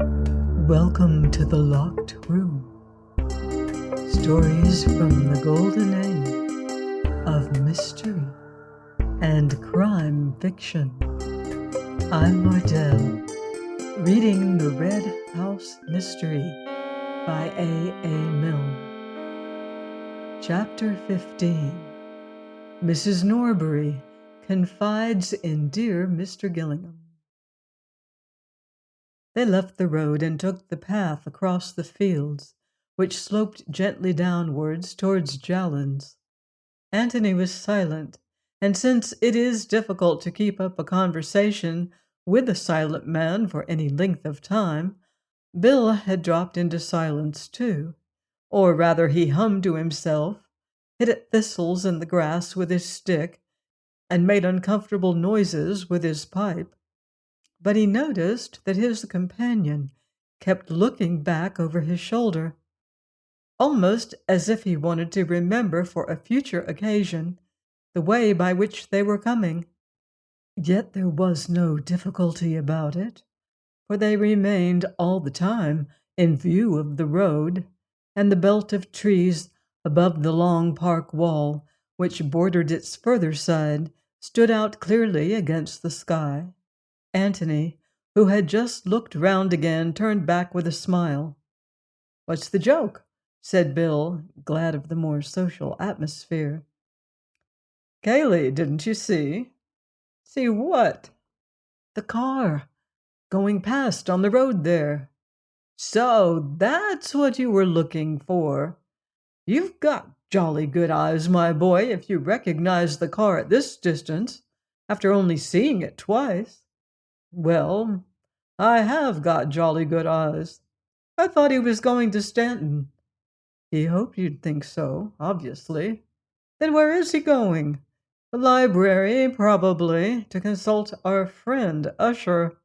Welcome to the Locked Room. Stories from the golden age of mystery and crime fiction. I'm Mardell, reading The Red House Mystery by A. Milne. Chapter 15. Mrs. Norbury confides in dear Mr. Gillingham. They left the road and took the path across the fields, which sloped gently downwards towards Jallands. Antony was silent, and since it is difficult to keep up a conversation with a silent man for any length of time, Bill had dropped into silence too, or rather he hummed to himself, hit at thistles in the grass with his stick, and made uncomfortable noises with his pipe. But he noticed that his companion kept looking back over his shoulder, almost as if he wanted to remember for a future occasion the way by which they were coming. Yet there was no difficulty about it, for they remained all the time in view of the road and the belt of trees above the long park wall, which bordered its further side, stood out clearly against the sky. Antony, who had just looked round again, turned back with a smile. "What's the joke?" said Bill, glad of the more social atmosphere. "Kaylee, didn't you see?" "See what?" "The car going past on the road there." "So that's what you were looking for. You've got jolly good eyes, my boy, if you recognize the car at this distance, after only seeing it twice." "Well, I have got jolly good eyes. I thought he was going to Stanton." "He hoped you'd think so, obviously." "Then where is he going?" "The library, probably, to consult our friend Usher."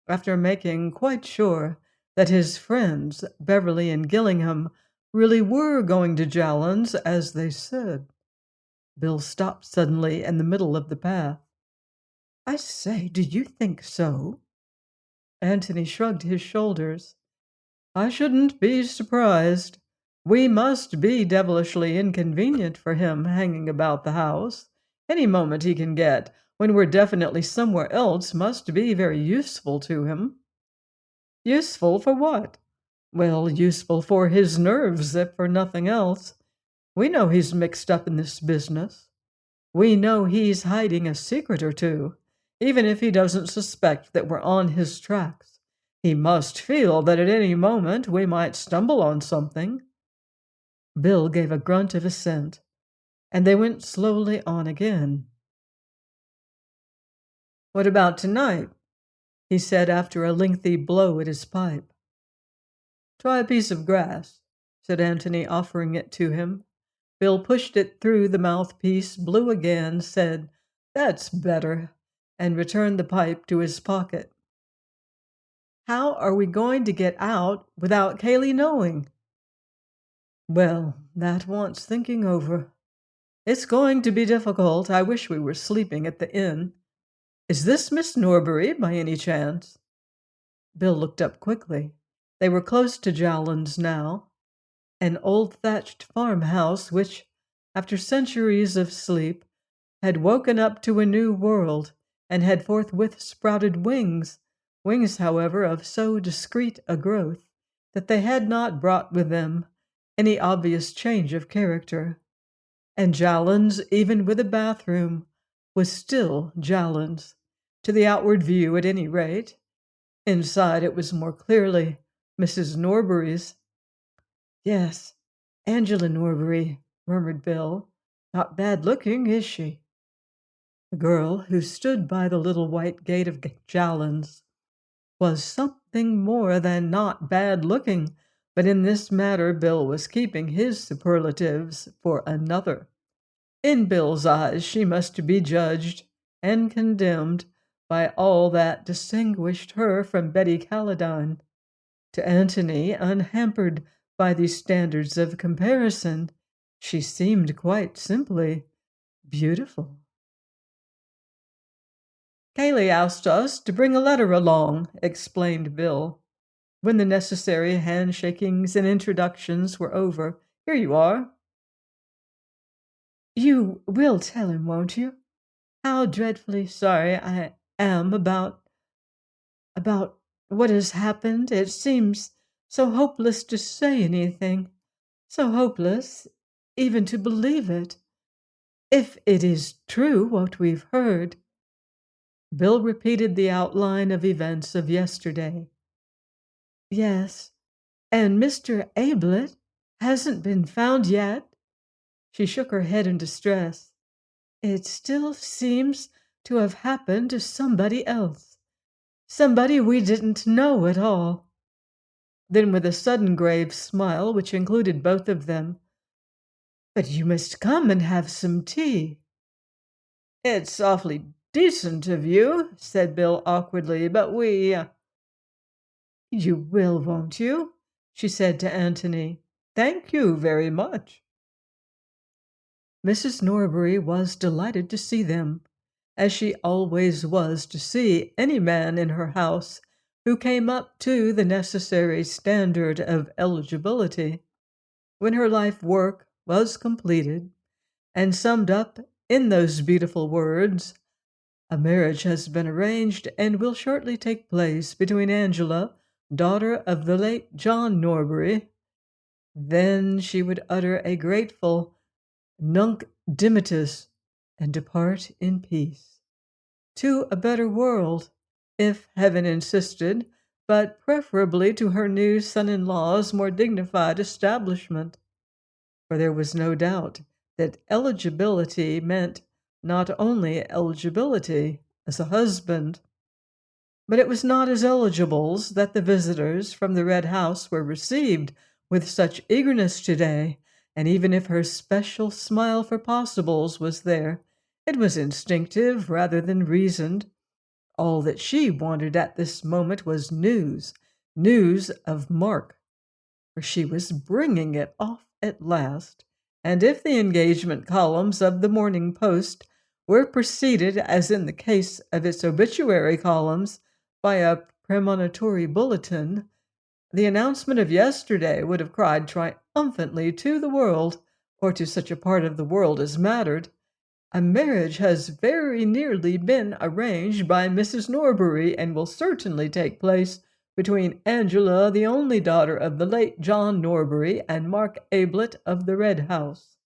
After making quite sure that his friends, Beverly and Gillingham, really were going to Jallands, as they said, Bill stopped suddenly in the middle of the path. "I say, do you think so?" Antony shrugged his shoulders. "I shouldn't be surprised. We must be devilishly inconvenient for him hanging about the house. Any moment he can get, when we're definitely somewhere else, must be very useful to him." "Useful for what?" "Well, useful for his nerves, if for nothing else. We know he's mixed up in this business. We know he's hiding a secret or two, even if he doesn't suspect that we're on his tracks. He must feel that at any moment we might stumble on something." Bill gave a grunt of assent, and they went slowly on again. "What about tonight?" he said after a lengthy blow at his pipe. "Try a piece of grass," said Antony, offering it to him. Bill pushed it through the mouthpiece, blew again, said, "That's better," and returned the pipe to his pocket. "How are we going to get out without Kaylee knowing?" "Well, that wants thinking over. It's going to be difficult. I wish we were sleeping at the inn. Is this Miss Norbury, by any chance?" Bill looked up quickly. They were close to Jallands now, an old thatched farmhouse which, after centuries of sleep, had woken up to a new world and had forthwith sprouted wings, however, of so discreet a growth that they had not brought with them any obvious change of character. And Jallands, even with a bathroom, was still Jallands, to the outward view at any rate. Inside it was more clearly Mrs. Norbury's. "Yes, Angela Norbury," murmured Bill. "Not bad looking, is she?" The girl, who stood by the little white gate of Jallands, was something more than not bad looking, but in this matter Bill was keeping his superlatives for another. In Bill's eyes she must be judged and condemned by all that distinguished her from Betty Calladine. To Antony, unhampered by these standards of comparison, she seemed quite simply beautiful. "Kaylee asked us to bring a letter along," explained Bill. When the necessary handshakings and introductions were over, "Here you are." "You will tell him, won't you? How dreadfully sorry I am about what has happened. It seems so hopeless to say anything, so hopeless even to believe it. If it is true what we've heard." Bill repeated the outline of events of yesterday. "Yes, and Mr. Ablett hasn't been found yet." She shook her head in distress. "It still seems to have happened to somebody else, somebody we didn't know at all." Then, with a sudden grave smile which included both of them, "But you must come and have some tea." "It's awfully decent of you," said Bill awkwardly, "but we—" "You will, won't you?" she said to Antony. "Thank you very much." Mrs. Norbury was delighted to see them, as she always was to see any man in her house who came up to the necessary standard of eligibility. When her life work was completed and summed up in those beautiful words, "A marriage has been arranged and will shortly take place between Angela, daughter of the late John Norbury," then she would utter a grateful Nunc Dimittis and depart in peace to a better world, if heaven insisted, but preferably to her new son-in-law's more dignified establishment. For there was no doubt that eligibility meant not only eligibility as a husband, but it was not as eligibles that the visitors from the Red House were received with such eagerness today, and even if her special smile for possibles was there, it was instinctive rather than reasoned. All that she wanted at this moment was news, news of Mark, for she was bringing it off at last, and if the engagement columns of the Morning Post were preceded, as in the case of its obituary columns, by a premonitory bulletin, the announcement of yesterday would have cried triumphantly to the world, or to such a part of the world as mattered, "A marriage has very nearly been arranged by Mrs. Norbury, and will certainly take place between Angela, the only daughter of the late John Norbury, and Mark Ablett of the Red House."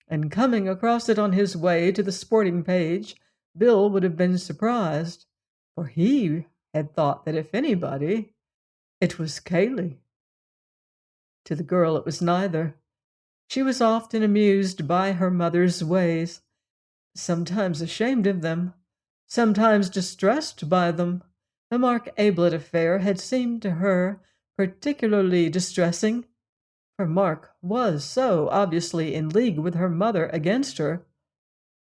And coming across it on his way to the sporting page, Bill would have been surprised, for he had thought that if anybody, it was Cayley. To the girl it was neither. She was often amused by her mother's ways, sometimes ashamed of them, sometimes distressed by them. The Mark Ablett affair had seemed to her particularly distressing, for Mark was so obviously in league with her mother against her.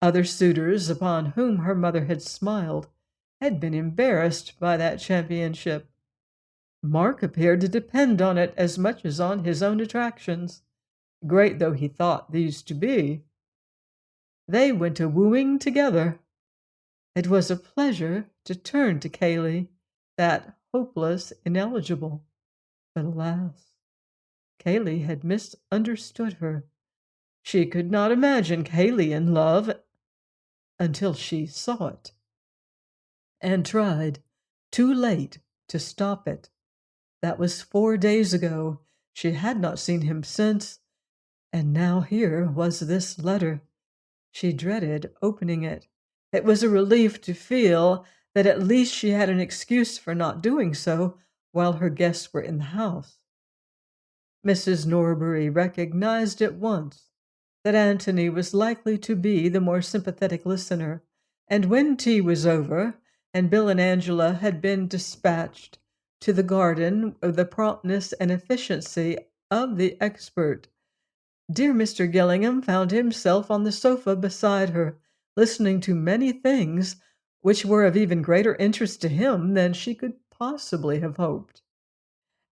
Other suitors upon whom her mother had smiled had been embarrassed by that championship. Mark appeared to depend on it as much as on his own attractions, great though he thought these to be. They went a wooing together. It was a pleasure to turn to Cayley, that hopeless ineligible. But alas, Cayley had misunderstood her. She could not imagine Cayley in love until she saw it, and tried, too late, to stop it. That was 4 days ago. She had not seen him since, and now here was this letter. She dreaded opening it. It was a relief to feel that at least she had an excuse for not doing so while her guests were in the house. Mrs. Norbury recognized at once that Antony was likely to be the more sympathetic listener, and when tea was over, and Bill and Angela had been dispatched to the garden with the promptness and efficiency of the expert, dear Mr. Gillingham found himself on the sofa beside her, listening to many things which were of even greater interest to him than she could possibly have hoped.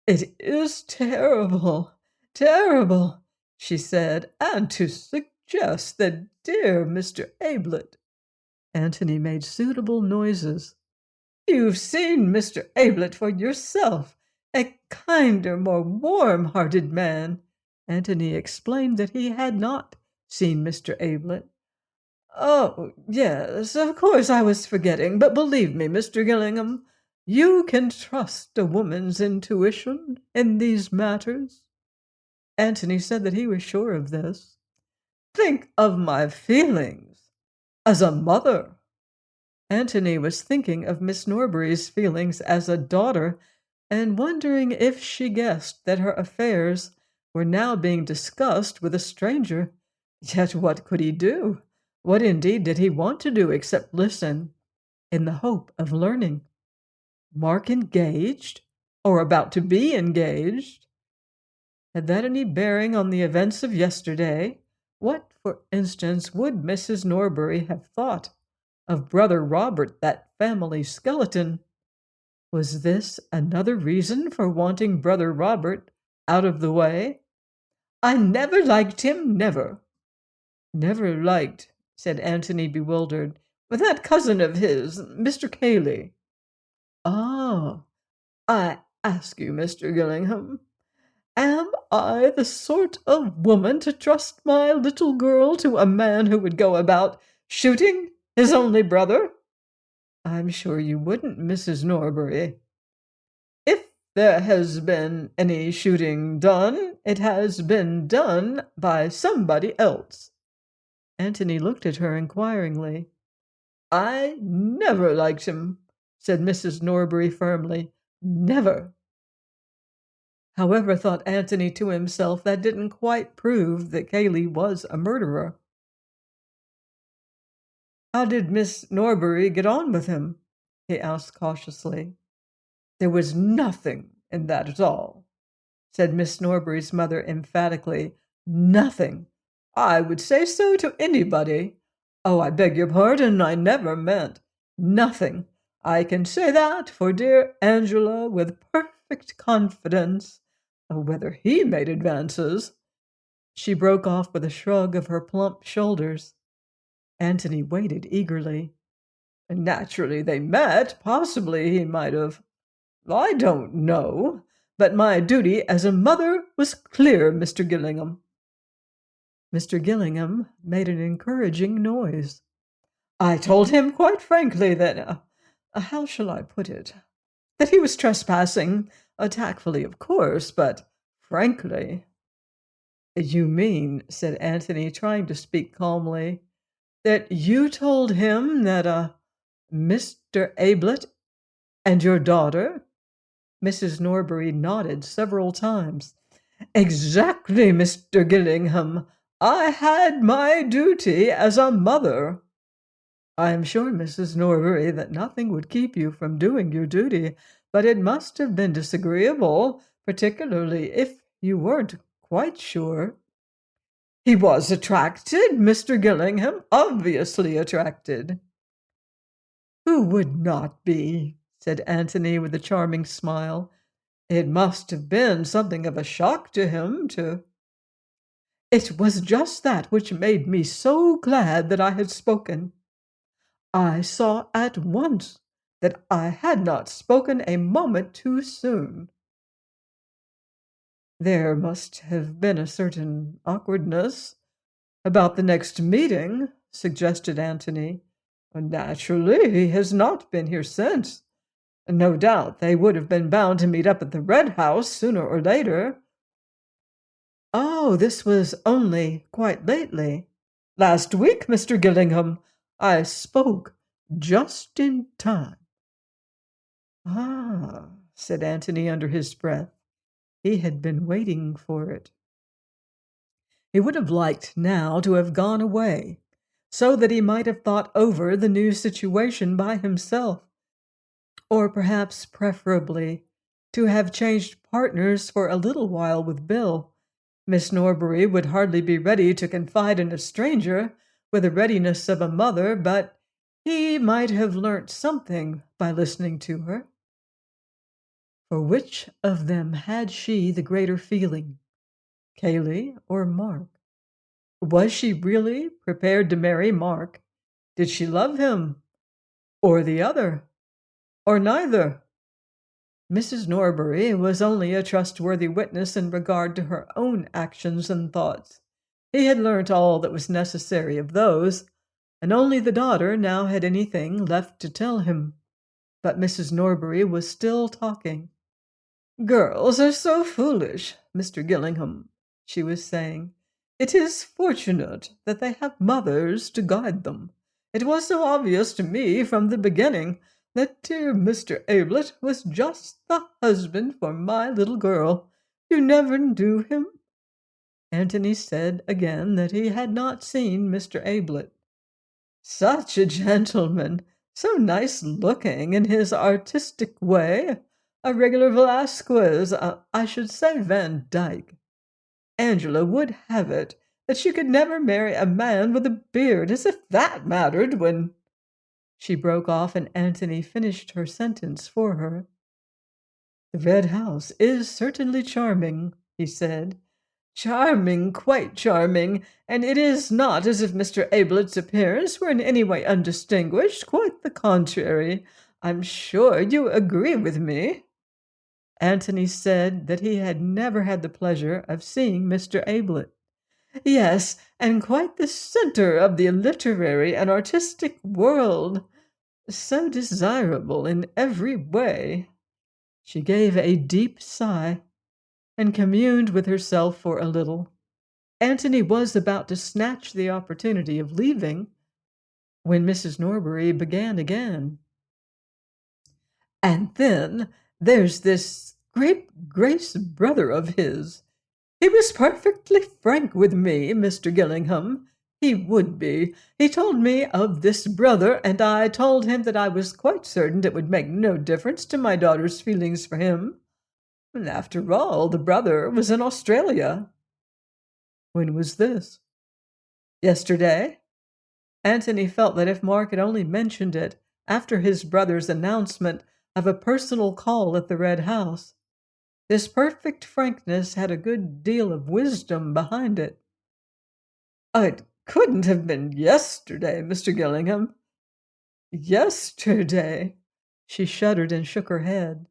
"It is terrible, terrible," she said, "and to suggest that dear Mr. Ablett—" Antony made suitable noises. "You've seen Mr. Ablett for yourself. A kinder, more warm-hearted man. Antony explained that he had not seen Mr. Ablett. Oh, yes, of course I was forgetting, but believe me, Mr. Gillingham, you can trust a woman's intuition in these matters. Antony said that he was sure of this. Think of my feelings as a mother. Antony was thinking of Miss Norbury's feelings as a daughter and wondering if she guessed that her affairs were now being discussed with a stranger. Yet what could he do? What indeed did he want to do except listen, in the hope of learning? Mark engaged? Or about to be engaged? Had that any bearing on the events of yesterday? What, for instance, would Mrs. Norbury have thought of Brother Robert, that family skeleton? Was this another reason for wanting Brother Robert out of the way? I never liked him, never. Never liked, said Antony, bewildered. But that cousin of his, Mr. Cayley. Ah, I ask you, Mr. Gillingham, am I the sort of woman to trust my little girl to a man who would go about shooting his only brother? I'm sure you wouldn't, Mrs. Norbury. If there has been any shooting done, it has been done by somebody else. Antony looked at her inquiringly. I never liked him, said Mrs. Norbury firmly. Never. However, thought Antony to himself, that didn't quite prove that Cayley was a murderer. How did Miss Norbury get on with him? He asked cautiously. There was nothing in that at all, said Miss Norbury's mother emphatically. Nothing. I would say so to anybody. Oh, I beg your pardon, I never meant. Nothing. I can say that for dear Angela with perfect confidence. Whether he made advances. She broke off with a shrug of her plump shoulders. Antony waited eagerly. Naturally they met. Possibly he might have. I don't know. But my duty as a mother was clear, Mr. Gillingham. Mr. Gillingham made an encouraging noise. I told him quite frankly that, how shall I put it, that he was trespassing, tactfully, of course, but frankly. You mean, said Antony, trying to speak calmly, that you told him that, Mr. Ablett and your daughter? Mrs. Norbury nodded several times. Exactly, Mr. Gillingham. I had my duty as a mother. I am sure, Mrs. Norbury, that nothing would keep you from doing your duty, but it must have been disagreeable, particularly if you weren't quite sure. He was attracted, Mr. Gillingham, obviously attracted. Who would not be? Said Antony with a charming smile. It must have been something of a shock to him to... It was just that which made me so glad that I had spoken. I saw at once that I had not spoken a moment too soon. There must have been a certain awkwardness about the next meeting, suggested Antony. Naturally, he has not been here since. No doubt they would have been bound to meet up at the Red House sooner or later. Oh, this was only quite lately. Last week, Mr. Gillingham. I spoke just in time. Ah, said Antony under his breath. He had been waiting for it. He would have liked now to have gone away, so that he might have thought over the new situation by himself, or perhaps preferably to have changed partners for a little while with Bill. Miss Norbury would hardly be ready to confide in a stranger with the readiness of a mother, but he might have learnt something by listening to her. For which of them had she the greater feeling, Cayley or Mark? Was she really prepared to marry Mark? Did she love him? Or the other? Or neither? Mrs. Norbury was only a trustworthy witness in regard to her own actions and thoughts. He had learnt all that was necessary of those, and only the daughter now had anything left to tell him. But Mrs. Norbury was still talking. "Girls are so foolish, Mr. Gillingham," she was saying. "It is fortunate that they have mothers to guide them. It was so obvious to me from the beginning that dear Mr. Ablett was just the husband for my little girl. You never knew him?" Antony said again that he had not seen Mr. Ablett. "Such a gentleman, so nice-looking in his artistic way, a regular Velasquez, I should say Van Dyck. Angela would have it that she could never marry a man with a beard, as if that mattered when—" She broke off, and Antony finished her sentence for her. "The Red House is certainly charming," he said. "Charming, quite charming, and it is not as if Mr. Ablett's appearance were in any way undistinguished. Quite the contrary. I'm sure you agree with me." Antony said that he had never had the pleasure of seeing Mr. Ablett. "Yes, and quite the center of the literary and artistic world. So desirable in every way." She gave a deep sigh and communed with herself for a little. Antony was about to snatch the opportunity of leaving when Mrs. Norbury began again. "And then there's this great Grace brother of his. He was perfectly frank with me, Mr. Gillingham. He would be. He told me of this brother, and I told him that I was quite certain it would make no difference to my daughter's feelings for him. And after all, the brother was in Australia." "When was this?" "Yesterday." Antony felt that if Mark had only mentioned it after his brother's announcement of a personal call at the Red House, this perfect frankness had a good deal of wisdom behind it. "It couldn't have been yesterday, Mr. Gillingham." "Yesterday?" She shuddered and shook her head.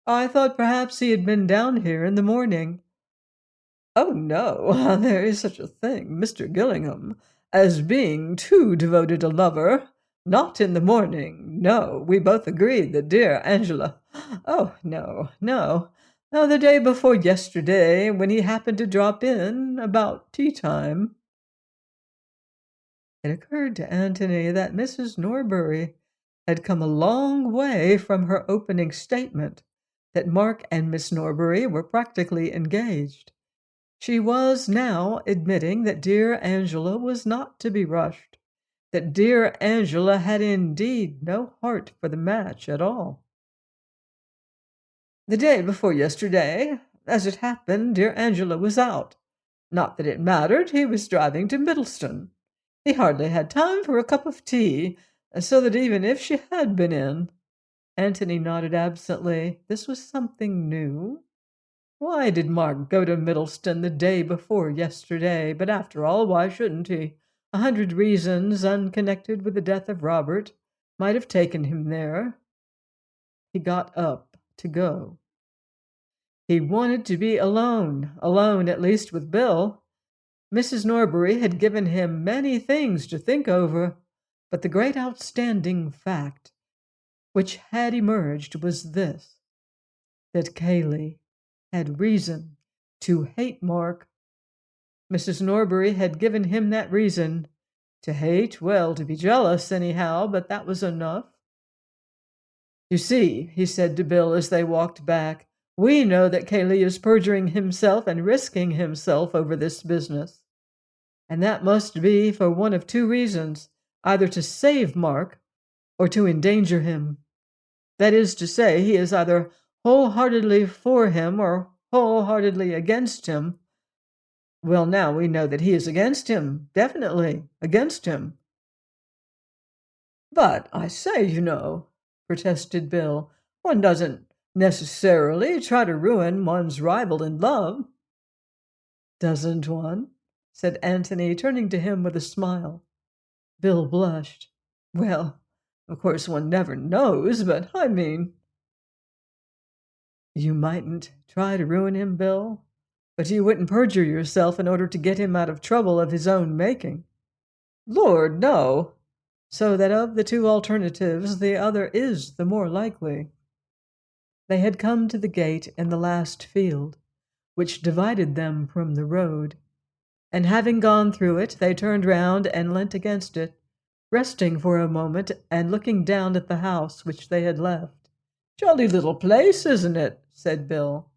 "I thought perhaps he had been down here in the morning." "Oh, no, there is such a thing, Mr. Gillingham, as being too devoted a lover. Not in the morning. No, we both agreed that dear Angela— Oh, no, no. No, the day before yesterday, when he happened to drop in about tea-time." It occurred to Antony that Mrs. Norbury had come a long way from her opening statement that Mark and Miss Norbury were practically engaged. She was now admitting that dear Angela was not to be rushed, that dear Angela had indeed no heart for the match at all. "The day before yesterday, as it happened, dear Angela was out. Not that it mattered, he was driving to Middleston. He hardly had time for a cup of tea, so that even if she had been in—" Antony nodded absently. This was something new. Why did Mark go to Middleston the day before yesterday? But after all, why shouldn't he? 100 reasons unconnected with the death of Robert might have taken him there. He got up to go. He wanted to be alone at least with Bill. Mrs. Norbury had given him many things to think over, but the great outstanding fact which had emerged was this, that Cayley had reason to hate Mark. Mrs. Norbury had given him that reason. To hate, well, to be jealous anyhow, but that was enough. "You see," he said to Bill as they walked back, "we know that Cayley is perjuring himself and risking himself over this business. And that must be for one of two reasons, either to save Mark or to endanger him. That is to say, he is either wholeheartedly for him or wholeheartedly against him. Well, now we know that he is against him, definitely against him." "But I say, you know," protested Bill, "one doesn't necessarily try to ruin one's rival in love." "Doesn't one?" said Antony, turning to him with a smile. Bill blushed. "Well, of course one never knows, but I mean—" You mightn't try to ruin him, Bill, but you wouldn't perjure yourself in order to get him out of trouble of his own making. Lord, no! So that of the two alternatives, the other is the more likely. They had come to the gate in the last field, which divided them from the road, and having gone through it, they turned round and leant against it, resting for a moment and looking down at the house which they had left. "Jolly little place, isn't it?" said Bill.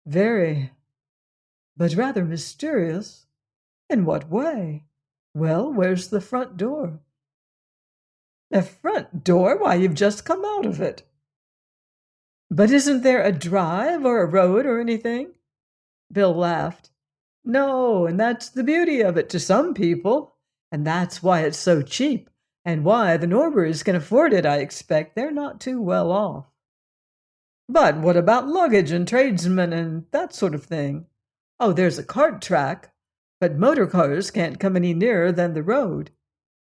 "Very, but rather mysterious." "In what way?" "Well, where's the front door?" "The front door? Why, you've just come out of it." "But isn't there a drive or a road or anything?" Bill laughed. "No, and that's the beauty of it to some people, and that's why it's so cheap, and why the Norburys can afford it, I expect. They're not too well off." "But what about luggage and tradesmen and that sort of thing?" "Oh, there's a cart track, but motor cars can't come any nearer than the road."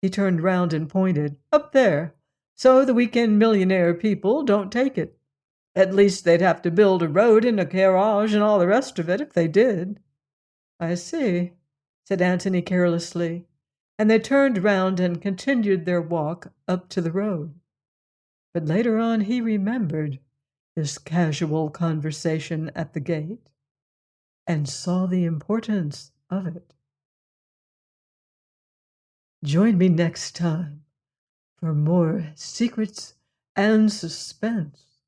He turned round and pointed. "Up there. So the weekend millionaire people don't take it. At least they'd have to build a road and a garage and all the rest of it if they did." "I see," said Antony carelessly, and they turned round and continued their walk up to the road. But later on he remembered this casual conversation at the gate and saw the importance of it. Join me next time for more secrets and suspense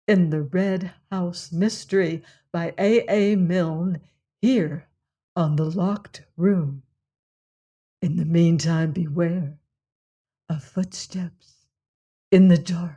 in The Red House Mystery by A. Milne, here on The Locked Room. In the meantime, beware of footsteps in the dark.